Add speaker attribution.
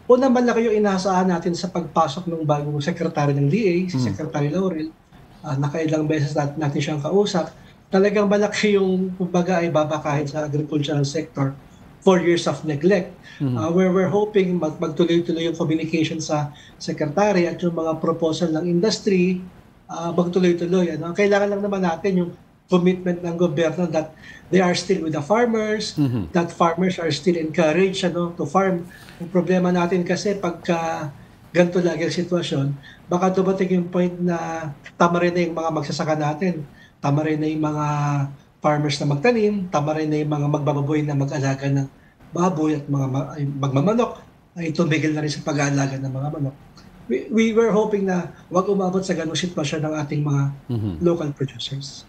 Speaker 1: unang malaki yung inaasahan natin sa pagpasok ng bagong sekretary ng DA, si
Speaker 2: Mhm.
Speaker 1: Secretary Laurel. Nakailang beses natin siyang kausap. Talagang malaki yung kumbaga ay babakahin sa agricultural sector, 4 years of neglect.
Speaker 2: Mhm.
Speaker 1: Where we're hoping magtuloy-tuloy yung communication sa secretary at yung mga proposal ng industry, magtuloy-tuloy. Ano? Kailangan lang naman natin yung commitment ng gobyerno that they are still with the farmers,
Speaker 2: Mhm.
Speaker 1: that farmers are still encouraged to farm. Ang problema natin kasi pagka ganito lagi ang sitwasyon, baka dumating yung point na tama rin na yung mga magsasaka natin, tama rin na yung mga farmers na magtanim, tama rin na yung mga magbababoy na mag-alaga ng baboy at mga magmamanok, ay tumigil na rin sa pag-aalaga ng mga manok. We were hoping na wag umabot sa ganung sitwasyon ng ating mga
Speaker 2: Mhm.
Speaker 1: local producers.